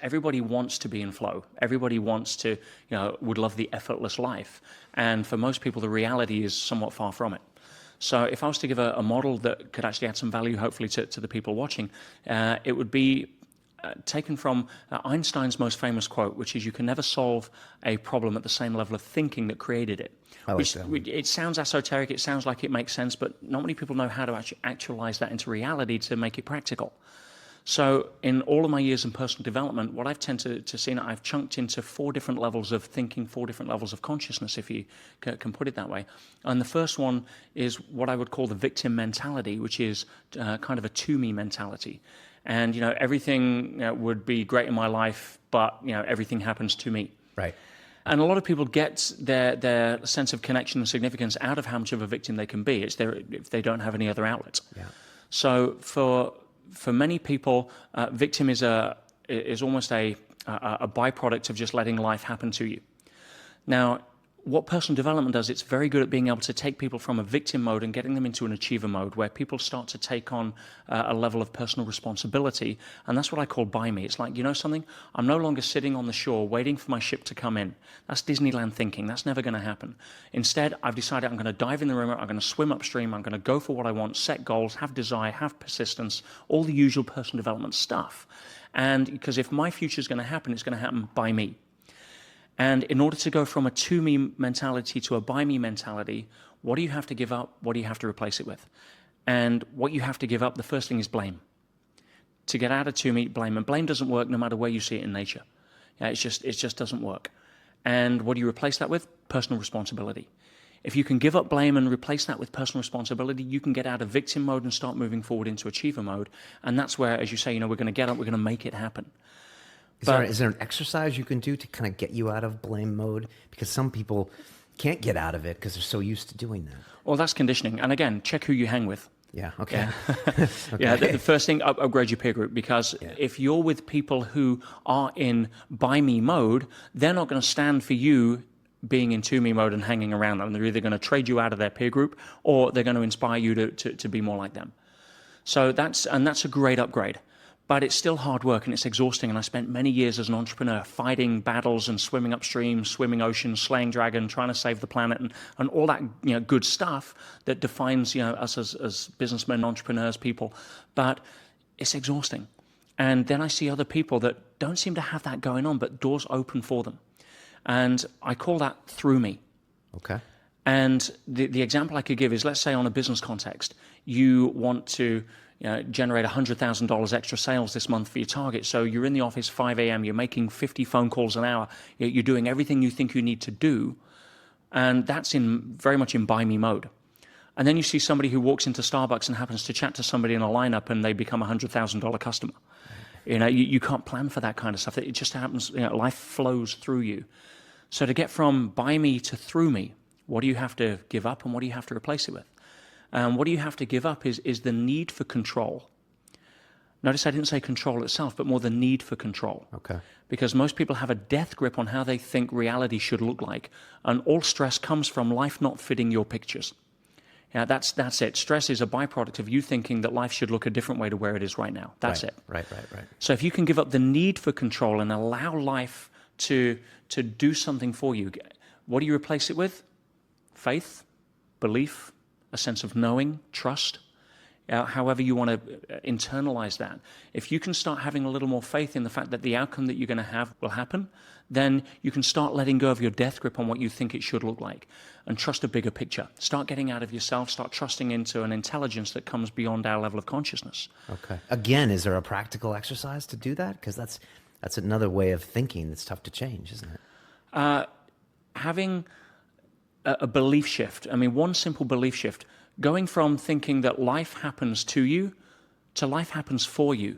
Everybody wants to be in flow. Everybody wants to, would love the effortless life. And for most people, the reality is somewhat far from it. So if I was to give a model that could actually add some value, hopefully, to the people watching, it would be taken from Einstein's most famous quote, which is, "You can never solve a problem at the same level of thinking that created it." I like that. It sounds esoteric, it sounds like it makes sense, but not many people know how to actually actualize that into reality to make it practical. So in all of my years in personal development, what I've tended to see, I've chunked into 4 different levels of thinking, 4 different levels of consciousness, if you can put it that way. And the first one is what I would call the victim mentality, which is kind of a to-me mentality. And, everything would be great in my life, but, everything happens to me. Right. And a lot of people get their sense of connection and significance out of how much of a victim they can be. It's if they don't have any other outlets. Yeah. So for many people, victim is almost a byproduct of just letting life happen to you. Now, what personal development does, it's very good at being able to take people from a victim mode and getting them into an achiever mode, where people start to take on a level of personal responsibility. And that's what I call buy me. It's like, something? I'm no longer sitting on the shore waiting for my ship to come in. That's Disneyland thinking. That's never going to happen. Instead, I've decided I'm going to dive in the river, I'm going to swim upstream, I'm going to go for what I want, set goals, have desire, have persistence, all the usual personal development stuff. And because if my future is going to happen, it's going to happen by me. And in order to go from a to-me mentality to a by-me mentality, what do you have to give up? What do you have to replace it with? And what you have to give up, the first thing is blame. To get out of to-me, blame. And blame doesn't work no matter where you see it in nature. Yeah, it just doesn't work. And what do you replace that with? Personal responsibility. If you can give up blame and replace that with personal responsibility, you can get out of victim mode and start moving forward into achiever mode. And that's where, as you say, we're going to get up, we're going to make it happen. Is there an exercise you can do to kind of get you out of blame mode? Because some people can't get out of it because they're so used to doing that. Well, that's conditioning. And again, check who you hang with. Yeah, okay. Yeah, Okay. Yeah, the first thing, upgrade your peer group, because if you're with people who are in buy me mode, they're not going to stand for you being in to me mode and hanging around them. They're either going to trade you out of their peer group, or they're going to inspire you to be more like them. So that's a great upgrade. But it's still hard work and it's exhausting. And I spent many years as an entrepreneur fighting battles and swimming upstream, swimming oceans, slaying dragon, trying to save the planet, and all that good stuff that defines us as businessmen, entrepreneurs, people. But it's exhausting. And then I see other people that don't seem to have that going on, but doors open for them. And I call that through me. Okay. And the example I could give is, let's say on a business context, you want to generate $100,000 extra sales this month for your target. So you're in the office 5 a.m., you're making 50 phone calls an hour, you're doing everything you think you need to do, and that's very much in buy me mode. And then you see somebody who walks into Starbucks and happens to chat to somebody in a lineup and they become a $100,000 customer. You can't plan for that kind of stuff. It just happens, life flows through you. So to get from buy me to through me, what do you have to give up and what do you have to replace it with? What do you have to give up is the need for control. Notice I didn't say control itself, but more the need for control. Okay. Because most people have a death grip on how they think reality should look like. And all stress comes from life not fitting your pictures. Yeah, that's it. Stress is a byproduct of you thinking that life should look a different way to where it is right now. That's it. Right. So if you can give up the need for control and allow life to do something for you, what do you replace it with? Faith, belief, a sense of knowing, trust, however you want to internalize that. If you can start having a little more faith in the fact that the outcome that you're going to have will happen, then you can start letting go of your death grip on what you think it should look like and trust a bigger picture. Start getting out of yourself, start trusting into an intelligence that comes beyond our level of consciousness. Okay. Again, is there a practical exercise to do that? Because that's another way of thinking that's tough to change, isn't it? Having a belief shift. I mean, one simple belief shift, going from thinking that life happens to you to life happens for you.